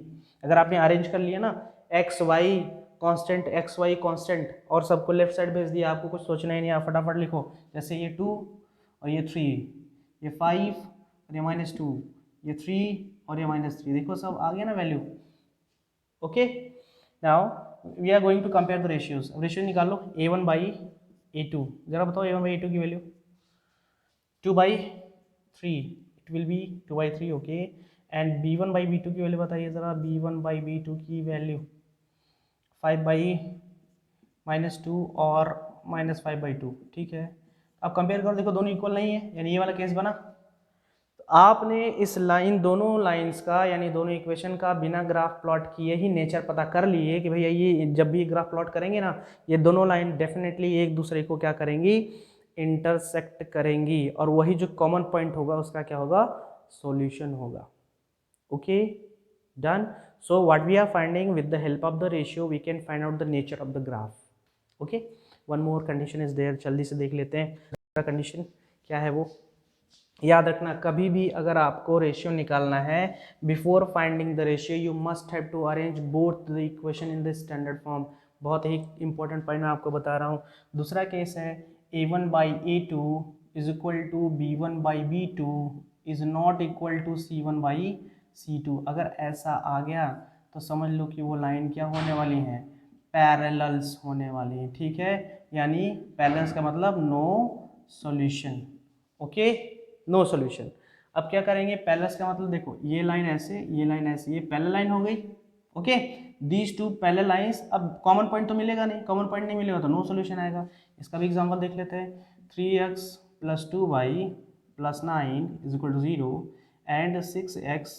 अगर आपने अरेंज कर लिया ना एक्स वाई कांस्टेंट और सबको लेफ्ट साइड भेज दिया, आपको कुछ सोचना ही नहीं, आप फटाफट लिखो। जैसे ये 2 और ये 3, ये 5 और ये -2, ये 3 और ये -3, देखो सब आ गया ना value. Okay, now we are going to compare the ratios. Ratio निकाल लो, a1 बाई a2, जरा बताओ a1 बाई a2 की value. 2/3, it will be 2/3। Okay, and b1 by b2 की वैल्यू बताइए ज़रा, b1 बाई b2 की वैल्यू 5/-2 और -5/2। ठीक है, अब कंपेयर करो, देखो दोनों इक्वल नहीं है, यानी ये वाला केस बना। तो आपने इस लाइन, दोनों लाइंस का यानी दोनों इक्वेशन का बिना ग्राफ प्लॉट किए ही नेचर पता कर लिए कि भैया ये जब भी ग्राफ प्लॉट करेंगे ना, ये दोनों लाइन डेफिनेटली एक दूसरे को क्या करेंगी, इंटरसेक्ट करेंगी, और वही जो कॉमन पॉइंट होगा उसका क्या होगा, सॉल्यूशन होगा। Okay, done. So what we are finding, with the help of the ratio we can find out the nature of the graph. Okay, one more condition is there, जल्दी से देख लेते हैं। दूसरा कंडीशन क्या है वो, याद रखना, कभी भी अगर आपको रेशियो निकालना है, before finding the ratio you must have to arrange both the equation in the standard form. बहुत ही इंपॉर्टेंट पॉइंट मैं आपको बता रहा हूँ। दूसरा केस है a1 by a2 is equal to b1 by b2 is not equal to c1 by c2। अगर ऐसा आ गया तो समझ लो कि वो लाइन क्या होने वाली हैं, पैरेलल्स होने वाली हैं। ठीक है, यानी पैरेलल्स का मतलब no solution. Okay, no solution. अब क्या करेंगे, पैरेलल्स का मतलब देखो, ये लाइन ऐसे, ये लाइन ऐसे, ये पैरेलल लाइन हो गई। Okay, these two parallel lines. अब कॉमन पॉइंट तो मिलेगा नहीं, कॉमन पॉइंट नहीं मिलेगा तो नो सॉल्यूशन आएगा। इसका भी एग्जांपल देख लेते हैं। 3x plus 2y plus 9 is equal to 0 and 6x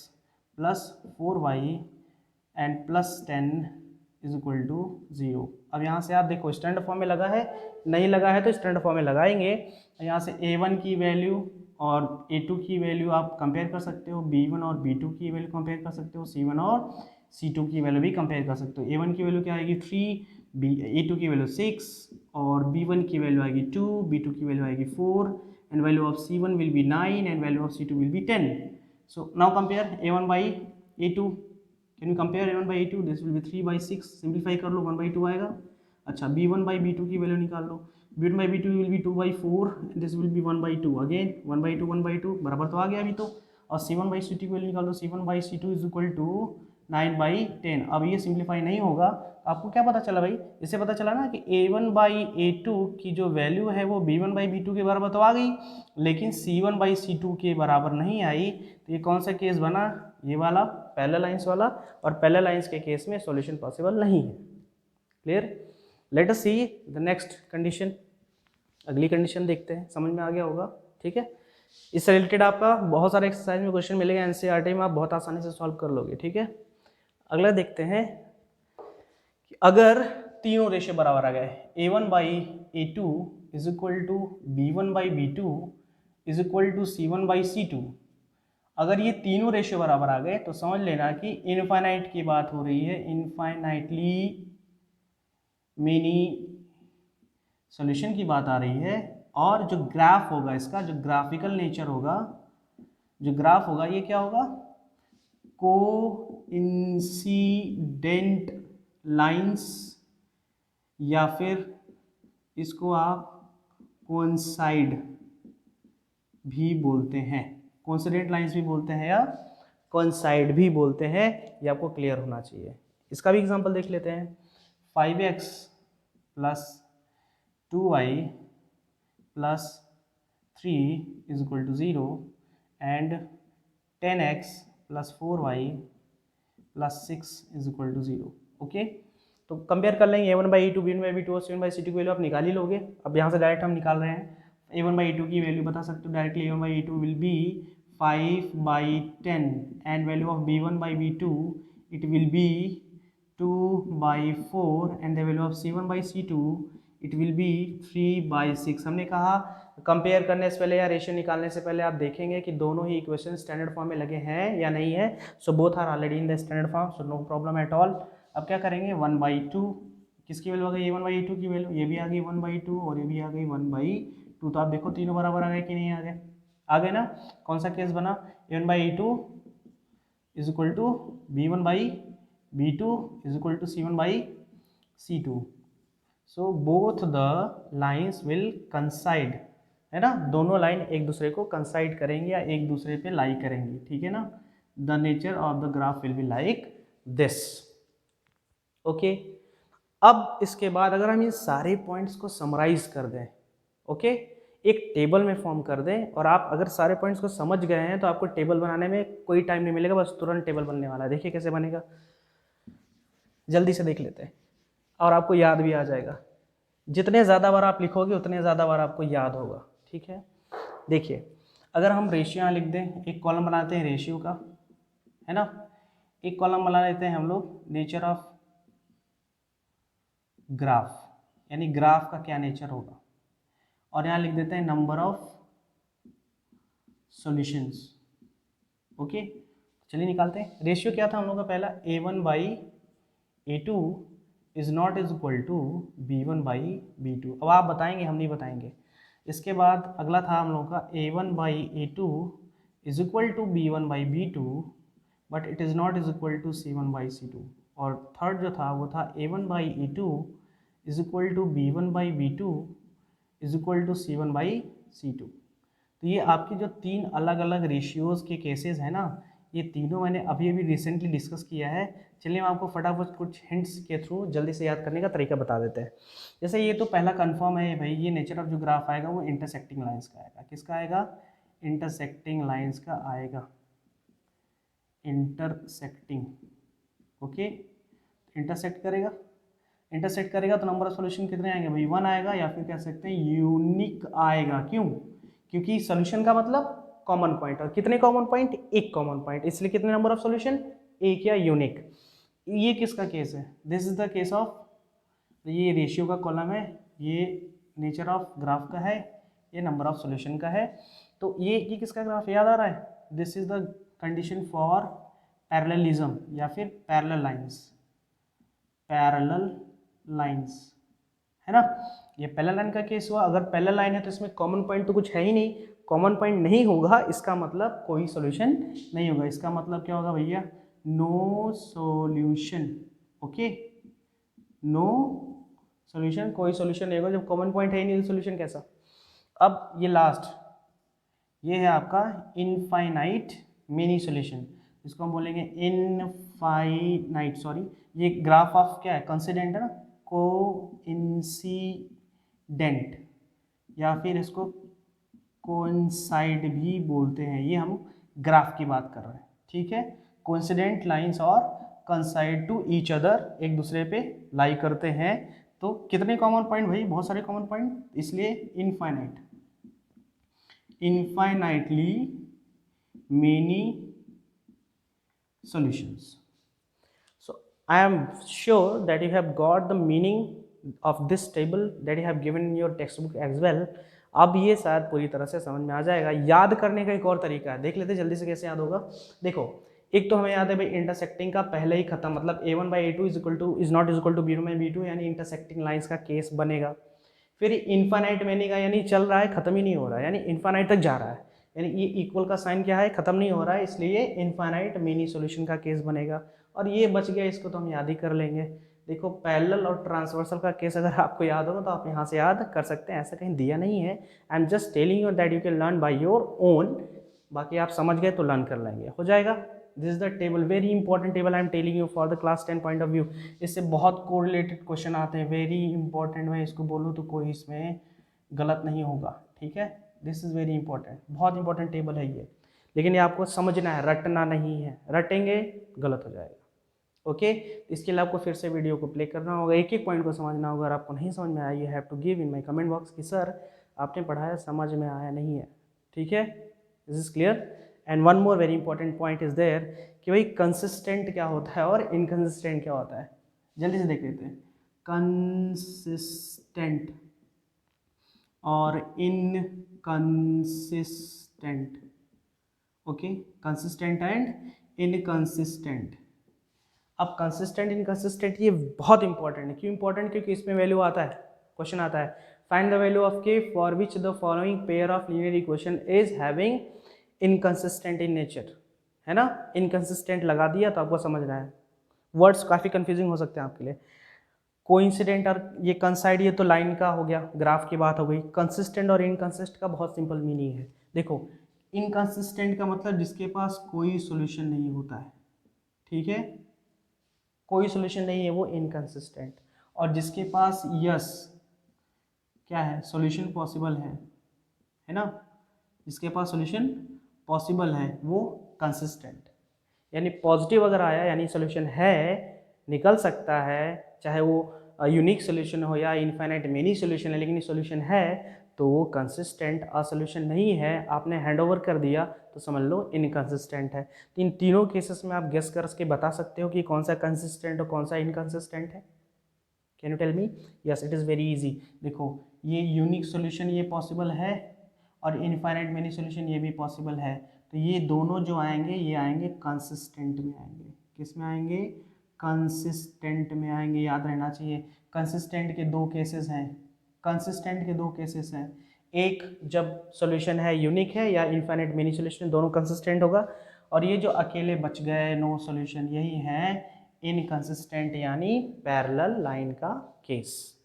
plus 4y and plus 10 is equal to 0। अब यहाँ से आप देखो स्टैंडर्ड फॉर्म में लगा है, नहीं लगा है तो स्टैंडर्ड फॉर्म में लगाएंगे। यहाँ से a1 की वैल्यू और a2 की वैल्यू आप कंपेयर कर सकते हो, b1 और b2 की वैल्यू कंपेयर कर सकते हो, c1 और c2 की वैल्यू भी कंपेयर कर सकते हो। a1 की वैल्यू क्या आएगी 3, a2 की वैल्यू 6 और b1 की वैल्यू आएगी 2, b2 की वैल्यू आएगी 4 and value of c1 will be 9 and value of c2 will be 10। So now compare a1 by a2, can you compare a1 by a2, this will be 3/6, simplify कर लो 1/2 आएगा। अच्छा, b1 by b2 की value निकाल लो, b1 by b2 will be 2/4, this will be 1/2, again 1/2 1/2 बराबर तो आ गया अभी तो। और C1/C2 की वैल्यू निकाल दो, C1/C2 इज इक्वल टू 9/10। अब ये सिंप्लीफाई नहीं होगा, आपको क्या पता चला भाई, इससे पता चला ना कि A1/A2 की जो वैल्यू है वो B1/B2 के बराबर तो आ गई, लेकिन C1/C2 के बराबर नहीं आई। तो ये कौन सा केस बना, ये वाला पैरेलल लाइंस वाला, और पैरेलल लाइंस के केस में सॉल्यूशन पॉसिबल नहीं है। Clear? Late us see the next condition. अगली कंडीशन देखते हैं, समझ में आ गया होगा, ठीक है। इससे रिलेटेड आपका बहुत सारे एक्सरसाइज में क्वेश्चन मिलेगा, एनसीईआरटी में आप बहुत आसानी से सॉल्व कर लोगे, ठीक है। अगला देखते हैं कि अगर तीनों रेशियो बराबर आ गए, A1/A2 is equal to B1/B2 is equal to C1/C2, अगर ये तीनों रेशियो बराबर आ गए तो समझ लेना कि इनफाइनाइट की बात हो रही है, इनफाइनाइटली मेनी सॉल्यूशन की बात आ रही है। और जो ग्राफ होगा इसका, जो ग्राफिकल नेचर होगा, जो ग्राफ होगा ये क्या होगा, कोइंसिडेंट लाइंस, या फिर इसको आप कोइंसाइड भी बोलते हैं, कोइंसिडेंट लाइंस भी बोलते हैं या कोइंसाइड भी बोलते हैं, ये आपको क्लियर होना चाहिए। इसका भी एग्जांपल देख लेते हैं। 5x plus 2y plus 3 is equal to 0 and 10x plus 4y plus 6 is equal to 0। Okay, तो कंपेयर कर लेंगे A1/A2, B1/B2 और C1/C2 की वैल्यू आप निकाल ही लोगे। अब यहाँ से डायरेक्ट हम निकाल रहे हैं, A1/A2 की वैल्यू बता सकते हो directly, A1/A2 will be 5/10 and value of B1/B2 it will be 2/4 and the value of C1/C2 it will be 3/6। हमने कहा कंपेयर करने से पहले या रेशियो निकालने से पहले आप देखेंगे कि दोनों ही इक्वेशन स्टैंडर्ड फॉर्म में लगे हैं या नहीं है। So both are already in the standard form, so no problem at all. अब क्या करेंगे, 1/2 किसकी वैल्यू आ गई, A1/A2 की वैल्यू, ये भी आ गई 1/2 और ये भी आ गई 1/2। तो आप देखो तीनों बराबर आ गए कि नहीं आ गए, आ गए ना। कौन सा केस बना, A1/A2 is equal to B1/B2 is equal to C1/C2। So both the lines will coincide, है ना, दोनों लाइन एक दूसरे को कंसाइड करेंगे या एक दूसरे पे लाई करेंगी, ठीक है ना। The nature of the graph will be like this. Okay, अब इसके बाद अगर हम इन सारे पॉइंट्स को समराइज कर दें, ओके, एक टेबल में फॉर्म कर दें, और आप अगर सारे पॉइंट्स को समझ गए हैं तो आपको टेबल बनाने में कोई टाइम नहीं मिलेगा, बस तुरंत टेबल बनने वाला है। देखिए कैसे बनेगा, जल्दी से देख लेते हैं, और आपको याद भी आ जाएगा। जितने ज़्यादा बार आप लिखोगे उतने ज़्यादा बार आपको याद होगा, ठीक है। देखिए, अगर हम रेशियो यहाँ लिख दें, एक कॉलम बनाते हैं रेशियो का, है ना, एक कॉलम बना लेते हैं हम लोग नेचर ऑफ ग्राफ, यानी ग्राफ का क्या नेचर होगा, और यहाँ लिख देते हैं नंबर ऑफ सॉल्यूशंस। ओके, चलिए निकालते हैं। रेशियो क्या था हम लोग का पहला, A1/A2 is not is equal to B1/B2। अब आप बताएंगे, हम नहीं बताएंगे। इसके बाद अगला था हम लोग का A1/A2 is equal to B1/B2 but it is not is equal to C1/C2। और थर्ड जो था वो था A1/A2 is equal to B1/B2 is equal to C1/C2। तो ये आपकी जो तीन अलग अलग रेशियोज़ के केसेस हैं ना, ये तीनों मैंने अभी अभी रिसेंटली डिस्कस किया है। चलिए मैं आपको फटाफट कुछ हिंट्स के थ्रू जल्दी से याद करने का तरीका बता देते हैं। जैसे ये तो पहला कंफर्म है भाई, ये नेचर ऑफ जो ग्राफ आएगा वो इंटरसेक्टिंग लाइंस का आएगा। किसका आएगा, इंटरसेक्टिंग लाइंस का आएगा, इंटरसेक्टिंग। ओके, इंटरसेक्ट करेगा, इंटरसेक्ट करेगा तो नंबर ऑफ सॉल्यूशन कितने आएंगे भाई, 1 आएगा, या फिर कह सकते हैं यूनिक आएगा। क्यों, क्योंकि सॉल्यूशन का मतलब कॉमन पॉइंट, और कितने कॉमन पॉइंट, एक कॉमन पॉइंट, इसलिए कितने नंबर ऑफ सॉल्यूशन, एक या यूनिक। ये किसका केस है, this is the case of, ये रेशियो का कॉलम है, ये नेचर ऑफ ग्राफ का है, ये नंबर ऑफ सॉल्यूशन का है। तो ये किसका ग्राफ याद आ रहा है, this is the condition for parallelism या फिर पैरेलल लाइंस, पैरेलल लाइंस, है ना। ये पैरेलल लाइन का केस हुआ। अगर पैरेलल लाइन है तो इसमें कॉमन पॉइंट तो कुछ है ही नहीं, कॉमन पॉइंट नहीं होगा, इसका मतलब कोई सॉल्यूशन नहीं होगा। इसका मतलब क्या होगा भैया, no solution. Okay, no solution, कोई सॉल्यूशन नहीं होगा। जब कॉमन पॉइंट है ही नहीं तो सॉल्यूशन कैसा। अब ये लास्ट, ये है आपका इनफाइनाइट मिनी सॉल्यूशन, इसको हम बोलेंगे इनफाइनाइट, सॉरी ये ग्राफ ऑफ क्या है, कोइंसिडेंट है ना, कोइंसिडेंट या फिर इसको कोइंसाइड भी बोलते हैं, ये हम ग्राफ की बात कर रहे हैं, ठीक है। कोइंसिडेंट लाइंस और कंसाइड टू ईच अदर, एक दूसरे पे लाई करते हैं। तो कितने कॉमन पॉइंट भाई, बहुत सारे कॉमन पॉइंट, इसलिए infinite, infinitely many solutions. So I am sure that you have got the meaning of this table that you have given in your textbook as well. अब ये शायद पूरी तरह से समझ में आ जाएगा। याद करने का एक और तरीका है, देख लेते जल्दी से कैसे याद होगा। देखो एक तो हमें याद है भाई इंटरसेक्टिंग का पहले ही खत्म, मतलब a1/a2 is not equal to b1/b2, यानी इंटरसेक्टिंग लाइंस का केस बनेगा। फिर इनफाइनाइट मैनी का यानी चल रहा है, खत्म ही नहीं हो रहा है, यानी इनफाइनाइट तक जा रहा है, यानी ये इक्वल का साइन क्या है, खत्म नहीं हो रहा है, इसलिए इनफाइनाइट मेनी सॉल्यूशन का केस बनेगा। और ये बच गया, इसको तो हम याद ही कर लेंगे। देखो पैरेलल और ट्रांसवर्सल का केस अगर आपको याद होगा तो आप यहाँ से याद कर सकते हैं, ऐसा कहीं दिया नहीं है। I am just telling you that you can learn by your own, बाकी आप समझ गए तो लर्न कर लेंगे, हो जाएगा। This is the table, very important table I am telling you for the class 10 point of view. इससे बहुत कोरिलेटेड क्वेश्चन आते हैं, वेरी इंपॉर्टेंट। मैं इसको बोलूँ तो कोई इसमें गलत नहीं होगा, ठीक है। दिस इज़ वेरी इंपॉर्टेंट, बहुत इंपॉर्टेंट टेबल है ये, लेकिन ये आपको समझना है, रटना नहीं है, रटेंगे गलत हो जाएगा। ओके इसके लिए आपको फिर से वीडियो को प्ले करना होगा, एक एक पॉइंट को समझना होगा। अगर आपको नहीं समझ में आया, you have to give in my comment box कि सर आपने पढ़ाया समझ में आया नहीं है, ठीक है। This is clear. And one more very important point is there कि भाई कंसिस्टेंट क्या होता है और इनकंसिस्टेंट क्या होता है, जल्दी से देख लेते हैं। कंसिस्टेंट और inconsistent, okay, consistent and inconsistent. अब कंसिस्टेंट इनकंसिस्टेंट ये बहुत इंपॉर्टेंट है, क्यों इंपॉर्टेंट, क्योंकि इसमें वैल्यू आता है, क्वेश्चन आता है, फाइंड द वैल्यू ऑफ के for which the following pair of linear equation is having inconsistent in nature, है ना। इनकंसिस्टेंट लगा दिया तो आपको समझना है, वर्ड्स काफ़ी कंफ्यूजिंग हो सकते हैं आपके लिए। कोइंसिडेंट और ये कंसाइड, ये तो लाइन का हो गया, ग्राफ की बात हो गई। कंसिस्टेंट और इनकंसिस्ट का बहुत सिंपल मीनिंग है। देखो इनकंसिस्टेंट का मतलब जिसके पास कोई सोल्यूशन नहीं होता है, ठीक है, कोई सोल्यूशन नहीं है वो इनकंसिस्टेंट। और जिसके पास यस क्या है, सोल्यूशन पॉसिबल है ना, जिसके पास सोल्यूशन पॉसिबल है वो कंसिस्टेंट। यानी पॉजिटिव अगर आया यानी सोल्यूशन है, निकल सकता है, चाहे वो यूनिक सोल्यूशन हो या इनफाइनाइट मेनी सोल्यूशन है, लेकिन ये सोल्यूशन है तो वो कंसिस्टेंट। और सोल्यूशन नहीं है, आपने हैंडओवर कर दिया तो समझ लो इनकंसिस्टेंट है। तो इन तीनों केसेस में आप गेस करके बता सकते हो कि कौन सा कंसिस्टेंट और कौन सा इनकंसिस्टेंट है। Can you tell me? Yes it is very easy. देखो ये यूनिक सोल्यूशन ये पॉसिबल है और इनफाइनाइट मेनी सोल्यूशन ये भी पॉसिबल है, तो ये दोनों जो आएंगे ये आएंगे कंसिस्टेंट में आएंगे। किस में आएंगे? कंसिस्टेंट में आएंगे, याद रहना चाहिए। कंसिस्टेंट के दो केसेस हैं, कंसिस्टेंट के दो केसेस हैं, एक जब सॉल्यूशन है यूनिक है या इनफाइनाइट मेनी सॉल्यूशन, दोनों कंसिस्टेंट होगा। और ये जो अकेले बच गए नो सॉल्यूशन, यही है इनकंसिस्टेंट यानी पैरेलल लाइन का केस।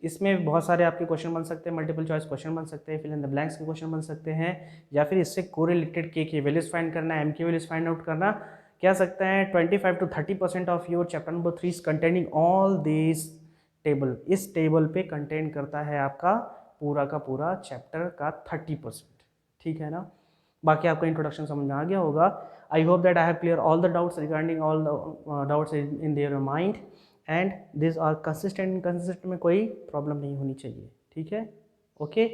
इसमें बहुत सारे आपके क्वेश्चन बन सकते हैं, मल्टीपल चॉइस क्वेश्चन बन सकते हैं, फिल इन द ब्लैंक्स के क्वेश्चन बन सकते हैं, या फिर इससे कोरिलेटेड के की वैल्यूज फाइंड करना, एम की वैल्यूज फाइंड आउट करना। क्या सकते हैं 25 to 30% of your chapter number 3 is containing all this table. इस टेबल पे कंटेन करता है आपका पूरा का पूरा चैप्टर का 30%, ठीक है ना। बाकी आपका इंट्रोडक्शन समझ में आ गया होगा। I hope that I have clear all the doubts regarding all the doubts in their mind and this are consistent. Inconsistent में कोई प्रॉब्लम नहीं होनी चाहिए, ठीक है। Okay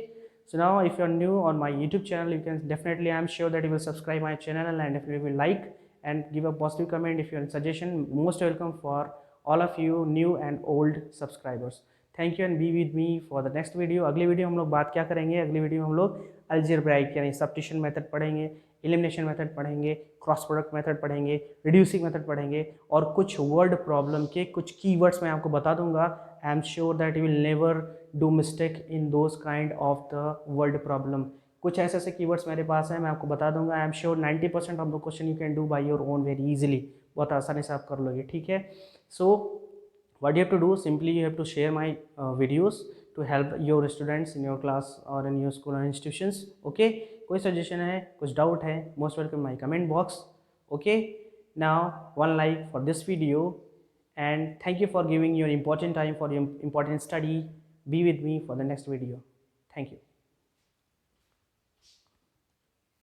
so now if you are new on my YouTube channel, you can definitely, I am sure that you will subscribe my channel and definitely will like and give a positive comment if you have suggestion. Most welcome for all of you new and old subscribers. Thank you and be with me for the next video. अगली video हम लोग बात क्या करेंगे, अगली video में हम लोग अलजेब्राइक यानी सब्स्टिट्यूशन मेथड पढ़ेंगे, एलिमिनेशन मेथड पढ़ेंगे, क्रॉस प्रोडक्ट मेथड पढ़ेंगे, रिड्यूसिंग मेथड पढ़ेंगे, और कुछ वर्ड प्रॉब्लम के कुछ कीवर्ड्स मैं आपको बता दूंगा। आई am sure that you will never do mistake in those kind of the word problem. कुछ ऐसे ऐसे कीवर्ड्स मेरे पास हैं, मैं आपको बता दूंगा। आई am sure 90% of the question you can do by your own very easily, बहुत आसानी से आप कर लोगे, ठीक है। सो what you have to do, simply you have to share my videos to help your students in your class और in your school और इंस्टीट्यूशंस. ओके, कोई सजेशन है, कुछ डाउट है, most welcome my comment box. Okay, now one like for this video and thank you for giving your important time for your important study. Be with me for the next video. Thank you.